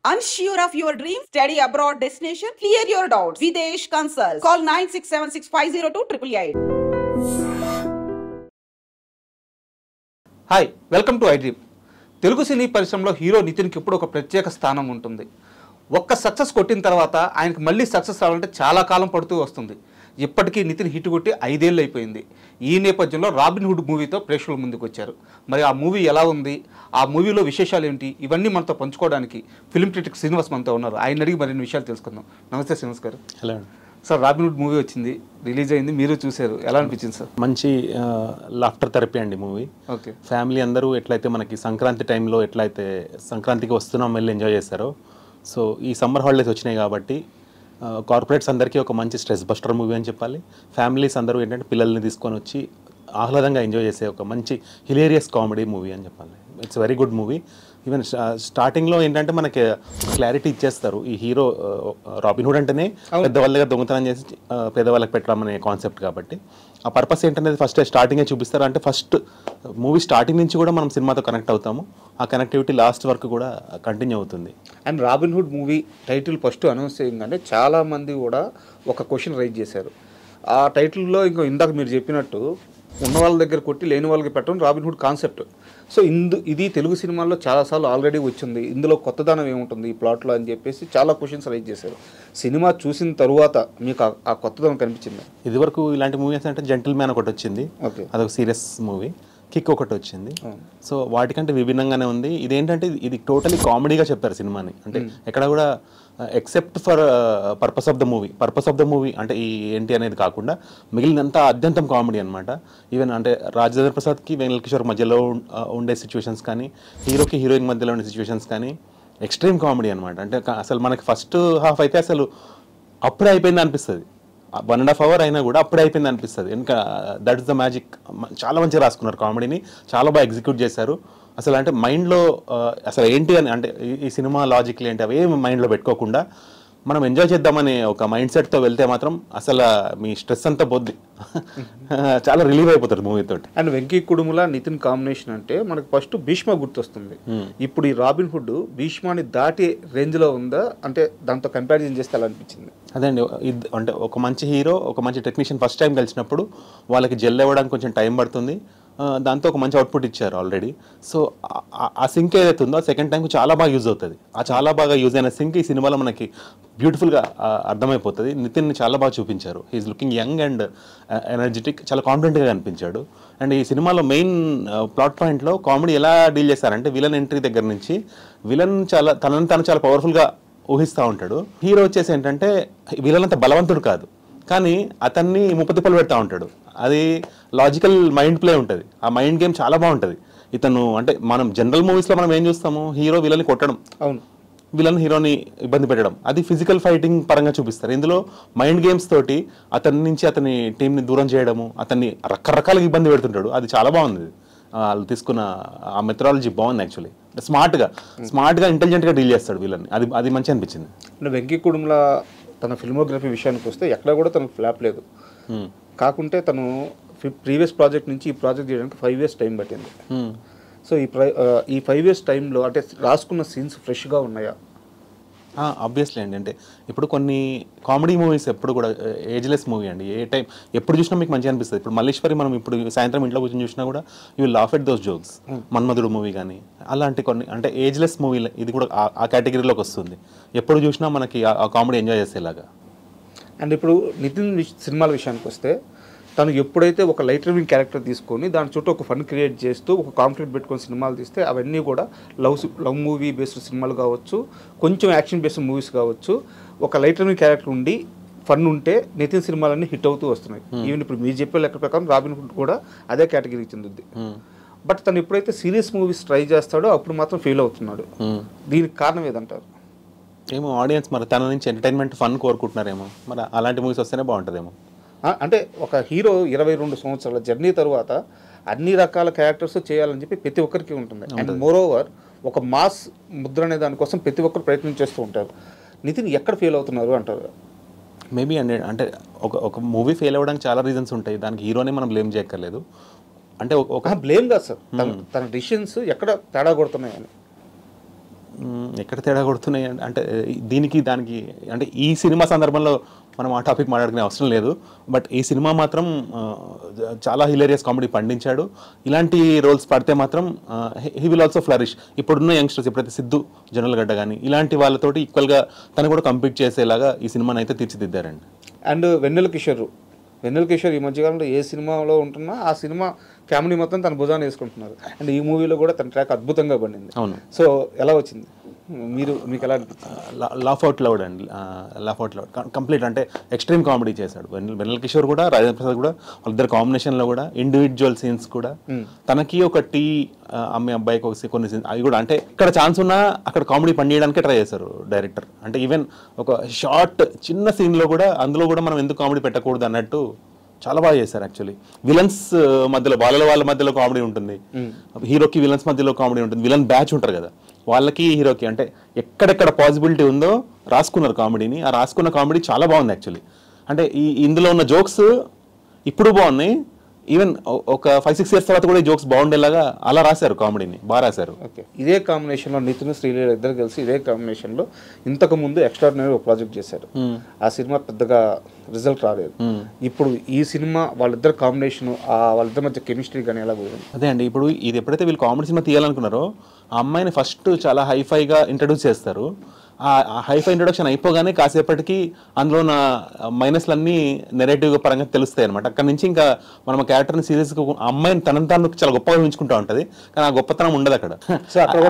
Unsure of your dream? Study abroad destination? Clear your doubts. Videsh Consult. Call 9676502888. Hi, welcome to iDream. Telugu సినీ పరిశ్రమలో hero నితిన్కి ఇప్పుడు ఒక ప్రత్యేక స్థానం ఉంటుంది. ఒక్క సక్సెస్ కొట్టిన తర్వాత ఆయనకి మళ్ళీ సక్సెస్ రావాలంటే చాలా కాలం పడుతూ వస్తుంది. ఇప్పటికీ నితిన్ హిట్ కొట్టి 5 ఏళ్ళు అయిపోయింది. ఈ నేపథ్యంలో రాబిన్ హుడ్ మూవీతో ప్రేక్షకుల ముందుకు వచ్చారు. మరి ఆ మూవీ ఎలా ఉంది, ఆ మూవీలో విశేషాలు ఏంటి, ఇవన్నీ మనతో పంచుకోవడానికి ఫిల్మ్ క్రిటిక్ శ్రీనివాస్ మనతో ఉన్నారు. ఆయన అడిగి మరిన్ని విషయాలు తెలుసుకుందాం. నమస్తే శ్రీనివాస్ గారు. Hello sir, robin hood movie వచ్చింది, రిలీజ్ అయింది, మీరు చూశారు, ఎలా అనిపించింది సార్? మంచి లాఫ్టర్ థెరపీ అండి మూవీ. ఓకే. ఫ్యామిలీ అందరూ ఎట్లయితే మనకి సంక్రాంతి టైంలో ఎట్లయితే సంక్రాంతికి వస్తున్నాం వెళ్ళి ఎంజాయ్ చేస్తారో, సో ఈ సమ్మర్ హాలిడేస్ వచ్చినాయి కాబట్టి కార్పొరేట్స్ అందరికీ ఒక మంచి స్ట్రెస్ బస్టర్ మూవీ అని చెప్పాలి. ఫ్యామిలీస్ అందరూ ఏంటంటే పిల్లల్ని తీసుకొని వచ్చి ఆహ్లాదంగా ఎంజాయ్ చేసే ఒక మంచి హిలేరియస్ కామెడీ మూవీ అని చెప్పాలి. It's very good movie. Even స్టార్టింగ్లో ఏంటంటే మనకి క్లారిటీ ఇచ్చేస్తారు. ఈ హీరో రాబిన్ హుడ్ అంటేనే పెద్దవాళ్ళగా దొంగతనం చేసి పేదవాళ్ళకి పెట్టడం అనే కాన్సెప్ట్ కాబట్టి ఆ పర్పస్ ఏంటనేది ఫస్ట్ స్టార్టింగే చూపిస్తారు. అంటే ఫస్ట్ మూవీ స్టార్టింగ్ నుంచి కూడా మనం సినిమాతో కనెక్ట్ అవుతాము. ఆ కనెక్టివిటీ లాస్ట్ వరకు కూడా కంటిన్యూ అవుతుంది. And robin hood movie title first announce చేయగానే చాలామంది కూడా ఒక క్వశ్చన్ రైజ్ చేశారు. ఆ టైటిల్లో ఇందాక మీరు చెప్పినట్టు ఉన్న వాళ్ళ దగ్గర కొట్టి లేని వాళ్ళకి పెట్టడం రాబిన్ హుడ్ కాన్సెప్ట్. సో ఇది తెలుగు సినిమాల్లో చాలాసార్లు ఆల్రెడీ వచ్చింది, ఇందులో కొత్తదనం ఏముంటుంది ఈ ప్లాట్లో అని చెప్పేసి చాలా క్వశ్చన్స్ రైజ్ చేశారు. సినిమా చూసిన తరువాత మీకు ఆ కొత్తదనం కనిపించింది? ఇదివరకు ఇలాంటి మూవీస్ అంటే జెంటిల్ మ్యాన్ ఒకటి వచ్చింది, అదొక సీరియస్ మూవీ. కిక్ ఒకటి వచ్చింది. సో వాటికంటే విభిన్నంగానే ఉంది. ఇదేంటంటే ఇది టోటలీ కామెడీగా చెప్పారు సినిమాని. అంటే ఎక్కడ కూడా except for purpose of the movie అంటే ఈ ఏంటి అనేది కాకుండా మిగిలినంతా అత్యంతం కామెడీ అనమాట. ఈవెన్ అంటే రాజేంద్ర ప్రసాద్కి వెంకట కిషోర్ మధ్యలో ఉండే సిచ్యువేషన్స్ కానీ, హీరోకి హీరోయిన్ మధ్యలో ఉండే సిచ్యువేషన్స్ కానీ ఎక్స్ట్రీమ్ కామెడీ అనమాట. అంటే అసలు మనకి ఫస్ట్ హాఫ్ అయితే అసలు అప్పుడే అయిపోయింది అనిపిస్తుంది. 1.5 hours అయినా కూడా అప్పుడే అయిపోయింది అనిపిస్తుంది. ఇంకా దట్ ఇస్ ద మ్యాజిక్. చాలా మంచిగా రాసుకున్నారు కామెడీని, చాలా బాగా ఎగ్జిక్యూట్ చేశారు. అసలు అంటే మైండ్లో అసలు ఏంటి అని అంటే ఈ సినిమా లాజిక్లు ఏంటి అవి ఏమి మైండ్లో పెట్టుకోకుండా మనం ఎంజాయ్ చేద్దామనే ఒక మైండ్ సెట్తో వెళ్తే మాత్రం అసలు మీ స్ట్రెస్ అంతా పోద్ది. చాలా రిలీవ్ అయిపోతుంది మూవీతో. అండ్ వెంకీ కుడుముల నితిన్ కాంబినేషన్ అంటే మనకు ఫస్ట్ భీష్మ గుర్తొస్తుంది. ఇప్పుడు ఈ రాబిన్ హుడ్ భీష్మాని దాటి రేంజ్లో ఉందా? అంటే దాంతో కంపారిజన్ చేస్తే ఎలా అనిపించింది? అదే అండి, అంటే ఒక మంచి హీరో ఒక మంచి టెక్నీషియన్ ఫస్ట్ టైం కలిసినప్పుడు వాళ్ళకి జెల్ అవ్వడానికి కొంచెం టైం పడుతుంది. దాంతో ఒక మంచి అవుట్పుట్ ఇచ్చారు ఆల్రెడీ. సో ఆ సింక్ ఏదైతే ఉందో సెకండ్ టైంకి చాలా బాగా యూజ్ అవుతుంది. ఆ చాలా బాగా యూజ్ అయిన సింక్ ఈ సినిమాలో మనకి బ్యూటిఫుల్గా అర్థమైపోతుంది. నితిన్ని చాలా బాగా చూపించారు. He's looking young and energetic, చాలా కాన్ఫిడెంట్గా కనిపించాడు. అండ్ ఈ సినిమాలో మెయిన్ ప్లాట్ పాయింట్లో కామెడీ ఎలా డీల్ చేశారంటే విలన్ ఎంట్రీ దగ్గర నుంచి విలన్ తనను చాలా పవర్ఫుల్గా ఊహిస్తూ ఉంటాడు. హీరో వచ్చేసి ఏంటంటే విలన్ అంత బలవంతుడు కాదు, కానీ అతన్ని ముప్పతిప్పలు పెడతా ఉంటాడు. అది లాజికల్ మైండ్ ప్లే ఉంటుంది. ఆ మైండ్ గేమ్ చాలా బాగుంటుంది. ఇతను అంటే మనం జనరల్ మూవీస్లో మనం ఏం చూస్తాము, హీరో విలన్ని కొట్టడం, అవును, విలన్ హీరోని ఇబ్బంది పెట్టడం, అది ఫిజికల్ ఫైటింగ్ పరంగా చూపిస్తారు. ఇందులో మైండ్ గేమ్స్ తోటి అతని నుంచి అతని టీంని దూరం చేయడము, అతన్ని రకరకాలుగా ఇబ్బంది పెడుతుంటాడు. అది చాలా బాగుంది. వాళ్ళు తీసుకున్న ఆ మెథడాలజీ బాగుంది. యాక్చువల్లీ స్మార్ట్గా ఇంటెలిజెంట్గా డీల్ చేస్తాడు విలన్ని. అది మంచి అనిపించింది. వెంకీ కుడుముల తన ఫిల్మోగ్రఫీ విషయానికి వస్తే ఎక్కడ కూడా తనకు ఫ్లాప్ లేదు. కాకుంటే తను ప్రీవియస్ ప్రాజెక్ట్ నుంచి ఈ ప్రాజెక్ట్ చేయడానికి 5 years టైం పట్టింది. సో ఈ 5 years టైంలో అంటే రాసుకున్న సీన్స్ ఫ్రెష్గా ఉన్నాయా? ఆబ్వియస్లీ అండి. అంటే ఇప్పుడు కొన్ని కామెడీ మూవీస్ ఎప్పుడు కూడా ఏజ్లెస్ మూవీ అండి. ఏ టైం ఎప్పుడు చూసినా మీకు మంచిగా అనిపిస్తుంది. ఇప్పుడు మల్లీశ్వరి మనం ఇప్పుడు సాయంత్రం ఇంట్లో కూర్చొని చూసినా కూడా you will laugh at those jokes. Manmadhudu movie కానీ అలాంటి కొన్ని అంటే ఏజ్లెస్ మూవీ, ఇది కూడా ఆ కేటగిరీలోకి వస్తుంది. ఎప్పుడు చూసినా మనకి ఆ కామెడీ ఎంజాయ్ చేసేలాగా. అండ్ ఇప్పుడు నితిన్ సినిమాల విషయానికి వస్తే తను ఎప్పుడైతే ఒక లైట్ రివింగ్ క్యారెక్టర్ తీసుకొని దాని చుట్టూ ఒక ఫన్ క్రియేట్ చేస్తూ ఒక కాన్ఫ్లిక్ట్ పెట్టుకొని సినిమాలు తీస్తే అవన్నీ కూడా లవ్ మూవీ బేస్డ్ సినిమాలు కావచ్చు, కొంచెం యాక్షన్ బేస్డ్ మూవీస్ కావచ్చు, ఒక లైట్ రివింగ్ క్యారెక్టర్ ఉండి ఫన్ ఉంటే నితిన్ సినిమాలన్నీ హిట్ అవుతూ వస్తున్నాయి. ఈవెన్ ఇప్పుడు మీరు చెప్పే లెక్క ప్రకారం రాబిన్ హుడ్ కూడా అదే కేటగిరీకి చెందుద్ది. బట్ తను ఎప్పుడైతే సీరియస్ మూవీస్ ట్రై చేస్తాడో అప్పుడు మాత్రం ఫెయిల్ అవుతున్నాడు. దీనికి కారణం ఏదంటారు? ఏమో ఆడియన్స్ మరి తన నుంచి ఎంటర్టైన్మెంట్ ఫన్ కోరుకుంటున్నారేమో. మరి అలాంటి మూవీస్ వస్తేనే బాగుంటుందేమో. అంటే ఒక హీరో 22 సంవత్సరాల జర్నీ తర్వాత అన్ని రకాల క్యారెక్టర్స్ చేయాలని చెప్పి ప్రతి ఒక్కరికి ఉంటుంది. అండ్ మోర్ ఓవర్ ఒక మాస్ ముద్ర అనే దానికోసం ప్రతి ఒక్కరు ప్రయత్నం చేస్తూ ఉంటారు. నితిన్ ఎక్కడ ఫెయిల్ అవుతున్నారు అంటారు? మేబీ అండి, అంటే ఒక మూవీ ఫెయిల్ అవ్వడానికి చాలా రీజన్స్ ఉంటాయి. దానికి హీరోనే మనం బ్లేమ్ చేయక్కర్లేదు. అంటే ఒక బ్లేమ్ కాదు సార్, తన డిసిషన్స్ ఎక్కడ తేడా కొడుతున్నాయని. ఎక్కడ తేడా కొడుతున్నాయి అంటే దీనికి దానికి అంటే ఈ సినిమా సందర్భంలో మనం ఆ టాపిక్ మాట్లాడుకునే అవసరం లేదు. బట్ ఈ సినిమా మాత్రం చాలా హిలేరియస్ కామెడీ పండించాడు. ఇలాంటి రోల్స్ పడితే మాత్రం హీ విల్ ఆల్సో ఫ్లరిష్. ఇప్పుడున్న యంగ్స్టర్స్ ఎప్పుడైతే సిద్ధు జొన్నలగడ్డ కానీ ఇలాంటి వాళ్ళతోటి ఈక్వల్గా తను కూడా కంపీట్ చేసేలాగా ఈ సినిమాని అయితే తీర్చిదిద్దారండి. అండ్ వెన్నెల కిషోర్ ఈ మధ్యకాలంలో ఏ సినిమాలో ఉంటున్నా ఆ సినిమా ఫ్యామిలీ మొత్తం తన భుజాన్ని వేసుకుంటున్నారు. అండ్ ఈ మూవీలో కూడా తన ట్రాక్ అద్భుతంగా పండింది. అవును. సో ఎలా వచ్చింది, మీకు ఎలా అనిపించింది? లాఫ్ అవుట్ లౌడ్ అండి, లాఫ్ అవుట్ లౌడ్ కంప్లీట్ అంటే ఎక్స్ట్రీమ్ కామెడీ చేశాడు వెన్నెల కిషోర్ కూడా, రాజేంద్ర ప్రసాద్ కూడా. వాళ్ళిద్దరు కాంబినేషన్లో కూడా ఇండివిజువల్ సీన్స్ కూడా తనకి ఒక టీ అమ్మే అబ్బాయికి కొన్ని సీన్స్ అవి కూడా అంటే ఇక్కడ ఛాన్స్ ఉన్నా అక్కడ కామెడీ పండియడానికే ట్రై చేశారు డైరెక్టర్. అంటే ఈవెన్ ఒక షార్ట్ చిన్న సీన్లో కూడా అందులో కూడా మనం ఎందుకు కామెడీ పెట్టకూడదు అన్నట్టు చాలా బాగా చేశారు. యాక్చువల్లీ విలన్స్ మధ్యలో వాళ్ళ మధ్యలో కామెడీ ఉంటుంది, హీరోకి విలన్స్ మధ్యలో కామెడీ ఉంటుంది, విలన్ బ్యాచ్ ఉంటారు కదా వాళ్ళకి హీరోకి అంటే ఎక్కడెక్కడ పాసిబిలిటీ ఉందో రాసుకున్నారు కామెడీని. ఆ రాసుకున్న కామెడీ చాలా బాగుంది యాక్చువల్లీ. అంటే ఇందులో ఉన్న జోక్స్ ఇప్పుడు బాగున్నాయి, ఈవెన్ ఒక 5-6 years తర్వాత కూడా ఈ జోక్స్ బాగుండేలాగా అలా రాశారు, కామెడీని బాగా రాశారు. ఓకే, ఇదే కాంబినేషన్లో నితిన్ శ్రీలీల ఇద్దరు కలిసి ఇదే కాంబినేషన్లో ఇంతకు ముందు ఎక్స్ట్రాడినరీ ఒక ప్రాజెక్ట్ చేశారు. ఆ సినిమా పెద్దగా రిజల్ట్ రాలేదు. ఇప్పుడు ఈ సినిమా వాళ్ళిద్దరు కాంబినేషన్, వాళ్ళిద్దరి మధ్య కెమిస్ట్రీ కానీ ఎలా పోయింది? అదే అండి, ఇప్పుడు ఇది ఎప్పుడైతే వీళ్ళు కామెడీ సినిమా తీయాలనుకున్నారో ఆ అమ్మాయిని ఫస్ట్ చాలా హైఫైగా ఇంట్రడ్యూస్ చేస్తారు. ఆ హైఫై ఇంట్రొడక్షన్ అయిపోగానే కాసేపటికి అందులో నా మైనస్లన్నీ నెరేటివ్ పరంగా తెలుస్తాయి అనమాట. అక్కడ నుంచి ఇంకా మనం క్యారెక్టర్ని సీరియస్గా అమ్మాయిని తను చాలా గొప్పగా ఊహించుకుంటూ ఉంటుంది, కానీ ఆ గొప్పతనం ఉండదు అక్కడ. సో అక్కడ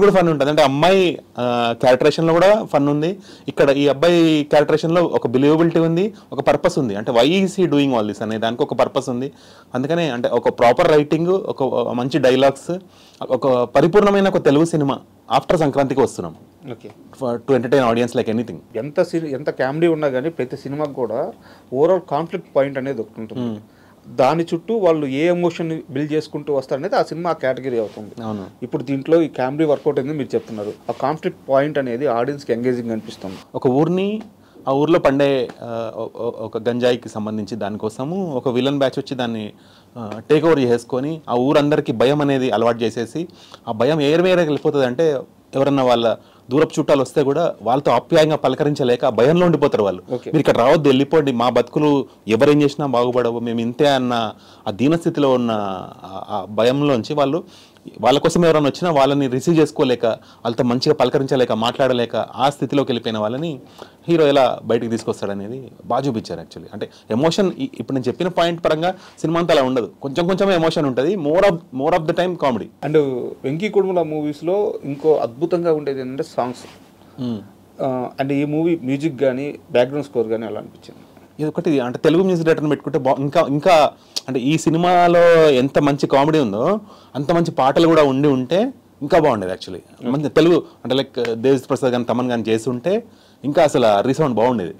కూడా ఫన్ ఉంటుంది. అంటే అమ్మాయి క్యారెక్టరేషన్లో కూడా ఫన్ ఉంది, ఇక్కడ ఈ అబ్బాయి క్యారెక్టరేషన్లో ఒక బిలీవబిలిటీ ఉంది, ఒక పర్పస్ ఉంది. అంటే why is he doing all this అనే దానికి ఒక పర్పస్ ఉంది. అందుకనే అంటే ఒక ప్రాపర్ రైటింగ్, ఒక మంచి డైలాగ్స్, ఒక పరిపూర్ణమైన ఒక తెలుగు సినిమా ఆఫ్టర్ సంక్రాంతికి వస్తున్నాం. Okay, to entertain audience like anything. ఎంత కామెడీ ఉన్నా కానీ ప్రతి సినిమాకి కూడా ఓవరాల్ కాన్ఫ్లిక్ట్ పాయింట్ అనేది ఒకటి ఉంటుంది. దాని చుట్టూ వాళ్ళు ఏ ఎమోషన్ బిల్డ్ చేసుకుంటూ వస్తారనేది ఆ సినిమా కేటగిరీ అవుతుంది. ఇప్పుడు దీంట్లో ఈ కామెడీ వర్కౌట్ అయింది మీరు చెప్తున్నారు. ఆ కాన్ఫ్లిక్ట్ పాయింట్ అనేది ఆడియన్స్కి ఎంగేజింగ్ అనిపిస్తుంది. ఒక ఊరిని ఆ ఊర్లో పండే ఒక గంజాయికి సంబంధించి దానికోసము ఒక విలన్ బ్యాచ్ వచ్చి దాన్ని టేక్ ఓవర్ చేసుకొని ఆ ఊరందరికీ భయం అనేది అలవాటు చేసేసి ఆ భయం వేరే వెళ్ళిపోతుంది. అంటే ఎవరన్నా వాళ్ళ దూరపు చుట్టాలు వస్తే కూడా వాళ్ళతో ఆప్యాయంగా పలకరించలేక ఆ భయంలో ఉండిపోతారు వాళ్ళు. మీరు ఇక్కడ రావద్దు, వెళ్ళిపోండి, మా బతుకులు ఎవరేం చేసినా బాగుపడవు, మేము ఇంతే అన్న ఆ దీనస్థితిలో ఉన్న ఆ భయంలోంచి వాళ్ళ కోసం ఎవరైనా వచ్చినా వాళ్ళని రిసీవ్ చేసుకోలేక, వాళ్ళతో మంచిగా పలకరించలేక, మాట్లాడలేక ఆ స్థితిలోకి వెళ్ళిపోయిన వాళ్ళని హీరో ఎలా బయటికి తీసుకొస్తాడనేది బాగా చూపించారు యాక్చువల్లీ. అంటే ఎమోషన్ ఇప్పుడు నేను చెప్పిన పాయింట్ పరంగా సినిమా అంతా అలా ఉండదు, కొంచెం ఎమోషన్ ఉంటుంది, more of the time comedy. And Venky Kudumula మూవీస్లో ఇంకో అద్భుతంగా ఉండేది ఏంటంటే సాంగ్స్. అండ్ ఈ మూవీ మ్యూజిక్ కానీ బ్యాక్గ్రౌండ్ స్కోర్ కానీ ఎలా అనిపించింది? ఇది ఒకటి అంటే తెలుగు మ్యూజిక్ డైరెక్టర్ని పెట్టుకుంటే ఇంకా అంటే ఈ సినిమాలో ఎంత మంచి కామెడీ ఉందో అంత మంచి పాటలు కూడా ఉంటే ఇంకా బాగుండేది యాక్చువల్లీ. మంచి తెలుగు అంటే లైక్ దేవిశ్రీ ప్రసాద్ కానీ తమన్ కానీ చేసి ఉంటే ఇంకా అసలు రీసౌండ్ బాగుండేది.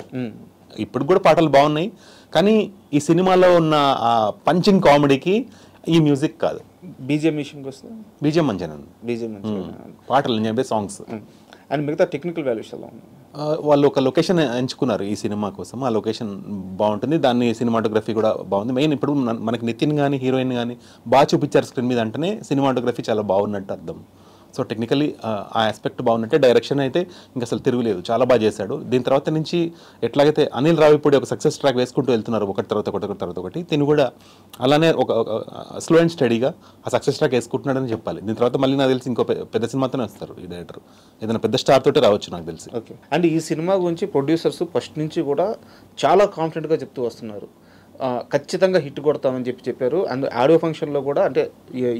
ఇప్పుడు కూడా పాటలు బాగున్నాయి, కానీ ఈ సినిమాలో ఉన్న ఆ పంచింగ్ కామెడీకి ఈ మ్యూజిక్ కాదు. బీజిఎం విషయంకి వస్తే బీజిఎం మంచిగా ఉంది, బీజిఎం పాటలు నేను చెప్పే సాంగ్స్. అండ్ మిగతా టెక్నికల్ వాల్యూస్ ఎలా ఉన్నాయి? వాళ్ళు ఒక లొకేషన్ ఎంచుకున్నారు ఈ సినిమా కోసం, ఆ లొకేషన్ బాగుంటుంది, దాన్ని సినిమాటోగ్రఫీ కూడా బాగుంది. మెయిన్ ఇప్పుడు మనకి నితిన్ కానీ హీరోయిన్ కానీ బాగా చూపించారు స్క్రీన్ మీద అంటేనే సినిమాటోగ్రఫీ చాలా బాగున్నట్టు అర్థం. సో టెక్నికలీ ఆ ఆస్పెక్ట్ బాగున్నట్టే, డైరెక్షన్ అయితే ఇంకా అసలు తిరుగులేదు, చాలా బాగా చేశాడు. దీని తర్వాత నుంచి ఎట్లాగైతే అనిల్ రావిపూడి ఒక సక్సెస్ ట్రాక్ వేసుకుంటూ వెళ్తున్నారు, ఒకటి తర్వాత ఒకటి, తిని కూడా అలానే ఒక స్లో అండ్ స్టడీగా ఆ సక్సెస్ ట్రాక్ వేసుకుంటున్నాడని చెప్పాలి. దీని తర్వాత మళ్ళీ నాకు తెలిసి ఇంకో పెద్ద సినిమాతోనే వస్తారు ఈ డైరెక్టర్, ఏదైనా పెద్ద స్టార్ తోటే రావచ్చు నాకు తెలిసి. ఓకే, అండ్ ఈ సినిమా గురించి ప్రొడ్యూసర్స్ ఫస్ట్ నుంచి కూడా చాలా కాన్ఫిడెంట్గా చెప్తూ వస్తున్నారు, ఖచ్చితంగా హిట్ కొడతామని చెప్పారు. అండ్ ఆడియో ఫంక్షన్లో కూడా, అంటే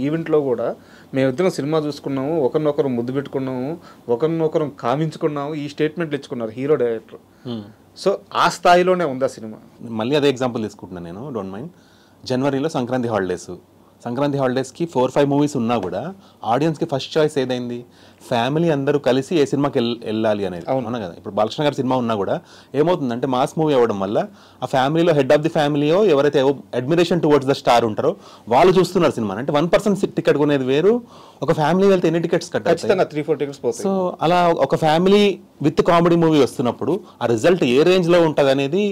ఈవెంట్లో కూడా, మేమిద్దరం సినిమా చూసుకున్నాము, ఒకరినొకరు ముద్దు పెట్టుకున్నాము, ఒకరినొకరు కామించుకున్నాము, ఈ స్టేట్మెంట్లు ఇచ్చుకున్నారు హీరో డైరెక్టర్. సో ఆ స్థాయిలోనే ఉందా సినిమా? మళ్ళీ అదే ఎగ్జాంపుల్ తీసుకుంటున్నాను నేను, డోంట్ మైండ్. జనవరిలో సంక్రాంతి హాలిడేస్కి 4-5 మూవీస్ ఉన్నా కూడా ఆడియన్స్కి ఫస్ట్ చాయిస్ ఏదైంది, ఫ్యామిలీ అందరూ కలిసి ఏ సినిమాకి వెళ్ళాలి అనేది. అవునా కదా? ఇప్పుడు బాలకృష్ణ గారి సినిమా ఉన్నా కూడా ఏమవుతుందంటే మాస్ మూవీ అవ్వడం వల్ల ఆ ఫ్యామిలీలో హెడ్ ఆఫ్ ది ఫ్యామిలీయో ఎవరైతే అడ్మిరేషన్ టువర్డ్స్ ద స్టార్ ఉంటారో వాళ్ళు చూస్తున్నారు సినిమా. అంటే 1% టికెట్ కొనేది వేరు, ఒక ఫ్యామిలీ వెళ్తే ఎన్ని టికెట్స్ కట్టాలి? 3-4 టికెట్స్ పోతాయి. సో అలా ఒక ఫ్యామిలీ విత్ కామెడీ మూవీ వస్తున్నప్పుడు ఆ రిజల్ట్ ఏ రేంజ్లో ఉంటుంది అనేది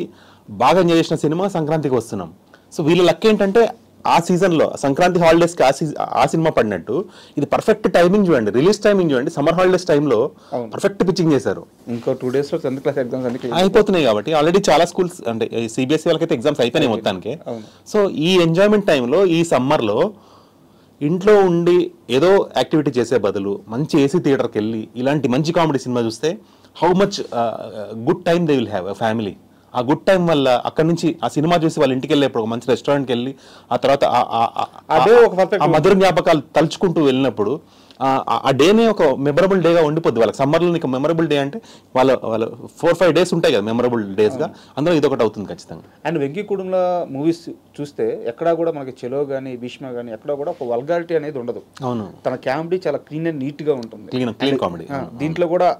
బాగా ఎంజాయ్ చేసిన సినిమా సంక్రాంతికి వస్తున్నాం. సో వీళ్ళ లక్ ఏంటంటే ఆ సీజన్లో సంక్రాంతి హాలిడేస్కి ఆ సినిమా పడినట్టు ఇది పర్ఫెక్ట్ టైమింగ్ చూడండి, రిలీజ్ టైమింగ్ చూడండి, సమ్మర్ హాలిడేస్ టైంలో పర్ఫెక్ట్ పిచ్చింగ్ చేశారు. ఇంకో 2 days 10th class ఎగ్జామ్స్ అన్ని అయిపోతున్నాయి కాబట్టి ఆల్రెడీ చాలా స్కూల్స్ అంటే సిబిఎస్ఈ వాళ్ళకైతే ఎగ్జామ్స్ అయిపోయినాయి మొత్తానికి. సో ఈ ఎంజాయ్మెంట్ టైంలో ఈ సమ్మర్లో ఇంట్లో ఉండి ఏదో యాక్టివిటీ చేసే బదులు మంచి ఏసీ థియేటర్కి వెళ్ళి ఇలాంటి మంచి కామెడీ సినిమా చూస్తే how much good time they will have family. ఆ గుడ్ టైం వల్ల అక్కడ నుంచి ఆ సినిమా చూసి వాళ్ళ ఇంటికి వెళ్ళేప్పుడు ఒక మంచి రెస్టారెంట్కి వెళ్ళి ఆ తర్వాత ఆ మధుర జ్ఞాపకాలు తలుచుకుంటూ వెళ్ళినప్పుడు ఆ డేనే ఒక మెమరబుల్ డేగా ఉండిపోద్ది వాళ్ళకి. సమ్మర్లో నీకు మెమరబుల్ డే అంటే వాళ్ళ 4-5 days ఉంటాయి కదా మెమరబుల్ డేస్గా, అందులో ఇదొకటి అవుతుంది ఖచ్చితంగా. అండ్ వెంకీ కుటుంబంలో మూవీస్ చూస్తే ఎక్కడా కూడా మనకి చెలో కానీ భీష్మ కానీ ఎక్కడా కూడా ఒక వల్గారిటీ అనేది ఉండదు. అవును, తన కామెడీ చాలా క్లీన్ అండ్ నీట్గా ఉంటుంది, క్లీన్ కామెడీ. దీంట్లో కూడా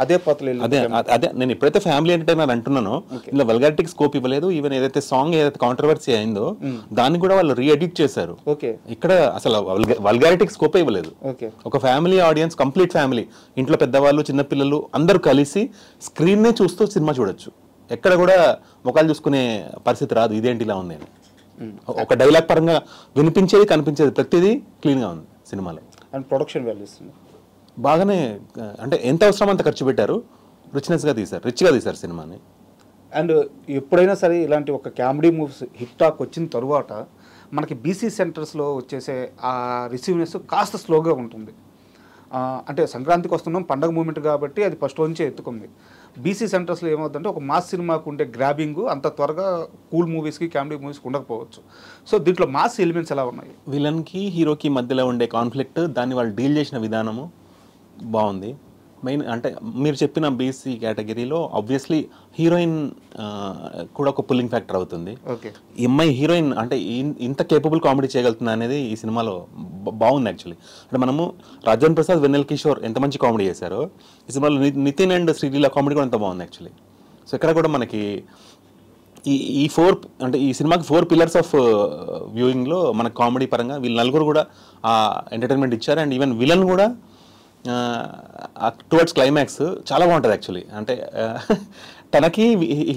అదే పాత్రలు. అదే నేను ఎప్పుడైతే ఫ్యామిలీ ఎంటర్టైనర్ అంటున్నానో ఇలా వల్గారిటీకి స్కోప్ ఇవ్వలేదు. ఈవెన్ ఏదైతే సాంగ్ ఏదైతే కాంట్రవర్సీ అయిందో దాన్ని కూడా వాళ్ళు రీఎడిట్ చేశారు. ఇక్కడ అసలు వల్గారిటీకి స్కోప్ ఇవ్వలేదు. ఒక ఫ్యామిలీ ఆడియన్స్, కంప్లీట్ ఫ్యామిలీ, ఇంట్లో పెద్దవాళ్ళు చిన్నపిల్లలు అందరూ కలిసి స్క్రీన్నే చూస్తూ సినిమా చూడొచ్చు. ఎక్కడ కూడా ముఖాలు చూసుకునే పరిస్థితి రాదు ఇదేంటి ఇలా ఉంది అని. ఒక డైలాగ్ పరంగా వినిపించేది కనిపించేది ప్రతిదీ క్లీన్గా ఉంది సినిమాలో. అండ్ ప్రొడక్షన్ వాల్యూస్ బాగానే, అంటే ఎంత అవసరం అంత ఖర్చు పెట్టారు, రిచ్గా తీశారు సినిమాని. అండ్ ఎప్పుడైనా సరే ఇలాంటి ఒక కామెడీ మూవీస్ హిట్ టాక్ వచ్చిన తరువాత మనకి బీసీ సెంటర్స్లో వచ్చేసే ఆ రిసీవ్నెస్ కాస్త స్లోగా ఉంటుంది. అంటే సంక్రాంతికి వస్తున్నాం, పండగ మూమెంట్ కాబట్టి అది ఫస్ట్ నుంచే ఎత్తుకుంది. బీసీ సెంటర్స్లో ఏమవుతుందంటే ఒక మాస్ సినిమాకు ఉండే గ్రాబింగ్ అంత త్వరగా కూల్ మూవీస్కి కామెడీ మూవీస్కి ఉండకపోవచ్చు. సో దీంట్లో మాస్ ఎలిమెంట్స్ ఎలా ఉన్నాయి? విలన్కి హీరోకి మధ్యలో ఉండే కాన్ఫ్లిక్ట్, దాన్ని వాళ్ళు డీల్ చేసిన విధానము బాగుంది. మెయిన్ అంటే మీరు చెప్పిన బీసీ కేటగిరీలో ఆబ్వియస్లీ హీరోయిన్ కూడా ఒక పుల్లింగ్ ఫ్యాక్టర్ అవుతుంది. ఈ అమ్మాయి హీరోయిన్ అంటే ఇంత కేపబుల్ కామెడీ చేయగలుగుతుంది అనేది ఈ సినిమాలో బాగుంది యాక్చువల్లీ. అంటే మనము రాజేంద్ర ప్రసాద్, వెన్నెల కిషోర్ ఎంత మంచి కామెడీ చేశారో ఈ సినిమాలో నితిన్ అండ్ శ్రీలీల కామెడీ కూడా ఎంత బాగుంది యాక్చువల్లీ. సో ఇక్కడ కూడా మనకి ఈ 4 అంటే ఈ సినిమాకి 4 pillars ఆఫ్ వ్యూయింగ్లో మనకు కామెడీ పరంగా వీళ్ళు నలుగురు కూడా ఎంటర్టైన్మెంట్ ఇచ్చారు. అండ్ ఈవెన్ విలన్ కూడా టువర్డ్స్ క్లైమాక్స్ చాలా బాగుంటుంది యాక్చువల్లీ. అంటే తనకి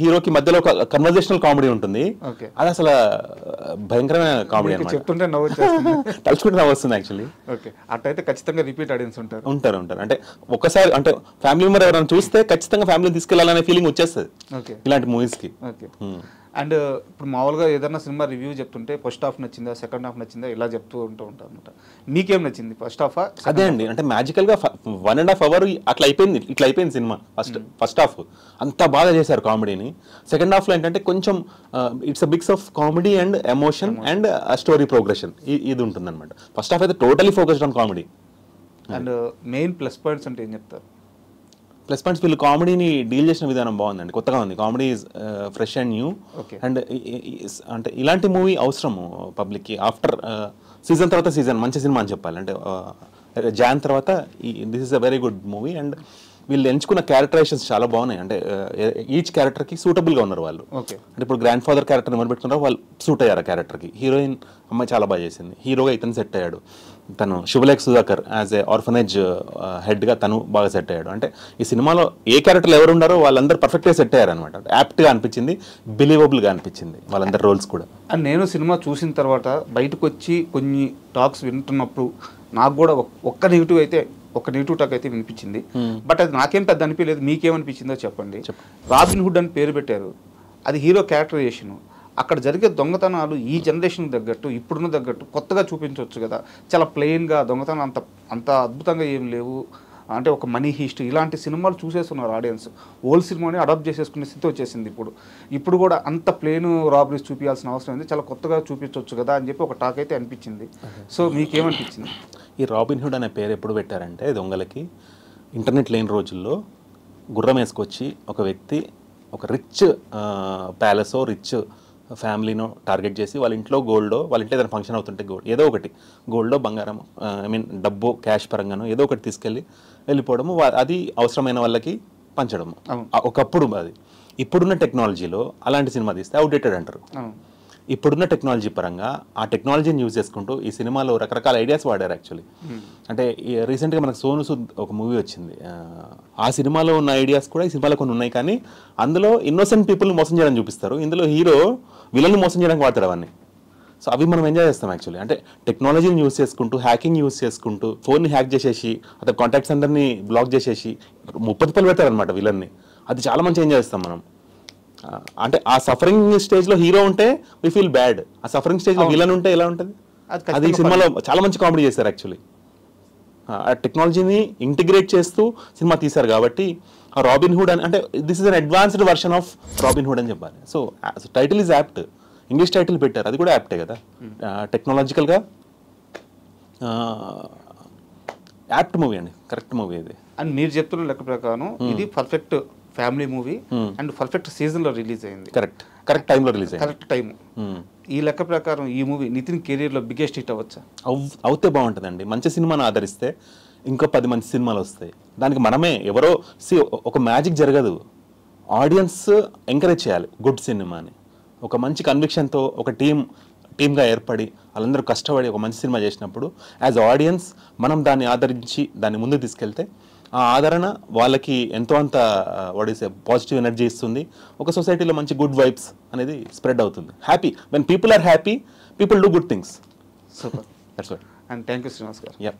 హీరోకి మధ్యలో ఒక కన్వర్జేషనల్ కామెడీ ఉంటుంది, అది అసలు భయంకరమైన కామెడీ అన్నమాట. చెప్తుంటే తలుచుకుంటే నవ్వు వస్తుంది యాక్చువల్లీ. అట్లయితే ఖచ్చితంగా రిపీట్ ఆడియన్స్ ఉంటారు. అంటే ఒకసారి అంటే ఫ్యామిలీ మెంబర్ ఎవరైనా చూస్తే ఖచ్చితంగా ఫ్యామిలీ తీసుకెళ్లాలనే ఫీలింగ్ వచ్చేస్తుంది ఇలాంటి మూవీస్కి. అండ్ ఇప్పుడు మామూలుగా ఏదైనా సినిమా రివ్యూ చెప్తుంటే ఫస్ట్ హాఫ్ నచ్చిందా, సెకండ్ హాఫ్ నచ్చిందా ఇలా చెప్తూ ఉంటారు అనమాట. మీకేం నచ్చింది, ఫస్ట్ హాఫ్? అదే అండి, అంటే మ్యాజికల్గా 1.5 hours ఇట్లా అయిపోయింది సినిమా. ఫస్ట్ హాఫ్ అంతా బాగా చేశారు కామెడీని. సెకండ్ హాఫ్లో ఏంటంటే కొంచెం it's a mix of comedy and emotion and story progression ఇది ఉంటుంది అనమాట. ఫస్ట్ హాఫ్ అయితే totally focused on comedy. And main plus points అంటే ఏం చెప్తారు? ప్లస్ పాయింట్స్ వీళ్ళు కామెడీని డీల్ చేసిన విధానం బాగుందండి, కొత్తగా ఉంది. Comedy is fresh and new. And అంటే ఇలాంటి మూవీ అవసరము పబ్లిక్కి. ఆఫ్టర్ సీజన్ తర్వాత సీజన్ మంచి సినిమా అని చెప్పాలి. అంటే జాన్ తర్వాత this is a very good movie. And వీళ్ళు ఎంచుకున్న క్యారెక్టరైజేషన్స్ చాలా బాగున్నాయి. అంటే ఈచ్ క్యారెక్టర్కి సూటబుల్గా ఉన్నారు వాళ్ళు. అంటే ఇప్పుడు గ్రాండ్ ఫాదర్ క్యారెక్టర్ ఎవరు పెట్టుకున్నారో వాళ్ళు సూట్ అయ్యారు ఆ క్యారెక్టర్కి. హీరోయిన్ అమ్మాయి చాలా బాగా చేసింది, హీరోగా ఇతను సెట్ అయ్యాడు. తను శుభలేఖ సుధాకర్ యాజ్ ఏ ఆర్ఫనేజ్ హెడ్గా తను బాగా సెట్ అయ్యాడు. అంటే ఈ సినిమాలో ఏ క్యారెక్టర్లు ఎవరు ఉన్నారో వాళ్ళందరూ పర్ఫెక్ట్గా సెట్ అయ్యారు అనమాట. యాప్ట్గా అనిపించింది, బిలీవబుల్గా అనిపించింది వాళ్ళందరి రోల్స్ కూడా. అండ్ నేను సినిమా చూసిన తర్వాత బయటకు వచ్చి కొన్ని టాక్స్ వింటున్నప్పుడు నాకు కూడా ఒక నెగిటివ్ టాక్ అయితే వినిపించింది. బట్ అది నాకేం పెద్ద అనిపించలేదు. మీకేమనిపించిందో చెప్పండి. రాబిన్ హుడ్ అని పేరు పెట్టారు, అది హీరో క్యారెక్టరైజేషన్. అక్కడ జరిగే దొంగతనాలు ఈ జనరేషన్ తగ్గట్టు ఇప్పుడున్న తగ్గట్టు కొత్తగా చూపించవచ్చు కదా. చాలా ప్లెయిన్గా దొంగతనం అంత అద్భుతంగా ఏం లేవు. అంటే ఒక మనీ హీస్ట్ ఇలాంటి సినిమాలు చూసేస్తున్నారు ఆడియన్స్. ఓల్డ్ సినిమాని అడాప్ట్ చేసేసుకునే స్థితి వచ్చేసింది. ఇప్పుడు కూడా అంత ప్లెయిన్ రాబరీస్ చూపించాల్సిన అవసరం ఉంది, చాలా కొత్తగా చూపించవచ్చు కదా అని చెప్పి ఒక టాక్ అయితే అనిపించింది. సో మీకేమనిపించింది? ఈ రాబిన్ హుడ్ అనే పేరు ఎప్పుడు పెట్టారంటే దొంగలకి ఇంటర్నెట్ లేని రోజుల్లో గుర్రం వేసుకొచ్చి ఒక వ్యక్తి ఒక రిచ్ ప్యాలెస్ రిచ్ ఫ్యామిలీనో టార్గెట్ చేసి వాళ్ళ ఇంట్లో గోల్డో, వాళ్ళ ఇంట్లో ఏదైనా ఫంక్షన్ అవుతుంటే ఏదో ఒకటి గోల్డో బంగారం డబ్బు క్యాష్ పరంగానో ఏదో ఒకటి తీసుకెళ్ళి వెళ్ళిపోవడము, అది అవసరమైన వాళ్ళకి పంచడము ఒకప్పుడు. అది ఇప్పుడున్న టెక్నాలజీలో అలాంటి సినిమా తీస్తే అవుట్డేటెడ్ అంటారు. ఇప్పుడున్న టెక్నాలజీ పరంగా ఆ టెక్నాలజీని యూజ్ చేసుకుంటూ ఈ సినిమాలో రకరకాల ఐడియాస్ వాడారు యాక్చువల్లీ. అంటే రీసెంట్గా మనకు సోను సూద్ ఒక మూవీ వచ్చింది, ఆ సినిమాలో ఉన్న ఐడియాస్ కూడా ఈ సినిమాలో కొన్ని ఉన్నాయి. కానీ అందులో ఇన్నోసెంట్ పీపుల్ని మోసం చేయడానికి చూపిస్తారు, ఇందులో హీరో విలన్ని మోసం చేయడానికి వాడతాడు అవన్నీ. సో అవి మనం ఎంజాయ్ చేస్తాం యాక్చువల్లీ. అంటే టెక్నాలజీని యూస్ చేసుకుంటూ, హ్యాకింగ్ యూస్ చేసుకుంటూ, ఫోన్ని హ్యాక్ చేసేసి అతని కాంటాక్ట్స్ అందరినీ బ్లాక్ చేసేసి ముప్పతిప్పలు పెడతారనమాట విలన్ని. అది చాలా మంచి ఎంజాయ్ చేస్తాం మనం. అంటే ఆ సఫరింగ్ స్టేజ్లో హీరో ఉంటే వి ఫీల్ బ్యాడ్, ఆ సఫరింగ్ స్టేజ్లో విలన్ ఉంటే ఎలా ఉంటుంది? అది ఈ సినిమాలో చాలా మంచి కామెడీ చేశారు యాక్చువల్లీ. ఆ టెక్నాలజీని ఇంటిగ్రేట్ చేస్తూ సినిమా తీశారు కాబట్టి ఆ రాబిన్ హుడ్ అని, అంటే this is an advanced version of robin hood అని చెప్పాలి. So title is apt, English title పెట్టారు, అది కూడా యాప్టే కదా. టెక్నాలజికల్గా యాప్ట్ మూవీ అండి, కరెక్ట్ మూవీ ఇది. అండ్ మీరు చెప్తున్న లెక్క ప్రకారం ఇది perfect family movie and perfect సీజన్లో రిలీజ్ అయింది. కరెక్ట్ టైంలో రిలీజ్ అయింది, కరెక్ట్ టైం. ఈ లెక్క ప్రకారం ఈ మూవీ నితిన్ కెరీర్లో బిగ్గెస్ట్ హిట్ అవ్వచ్చా? అవుతే బాగుంటుందండి. మంచి సినిమాను ఆదరిస్తే ఇంకో 10 మంచి సినిమాలు వస్తాయి. దానికి మనమే ఎవరో ఒక మ్యాజిక్ జరగదు, ఆడియన్స్ ఎంకరేజ్ చేయాలి గుడ్ సినిమాని. ఒక మంచి కన్విక్షన్తో ఒక టీమ్గా ఏర్పడి వాళ్ళందరూ కష్టపడి ఒక మంచి సినిమా చేసినప్పుడు యాజ్ ఆడియన్స్ మనం దాన్ని ఆదరించి దాన్ని ముందుకు తీసుకెళ్తే ఆ ఆదరణ వాళ్ళకి ఎంతో అంత వాట్ ఈస్ పాజిటివ్ ఎనర్జీ ఇస్తుంది. ఒక సొసైటీలో మంచి గుడ్ వైబ్స్ అనేది స్ప్రెడ్ అవుతుంది. Happy, when people are happy, people do good things. Super. That's what. And thank you Srinivas garu. Yeah.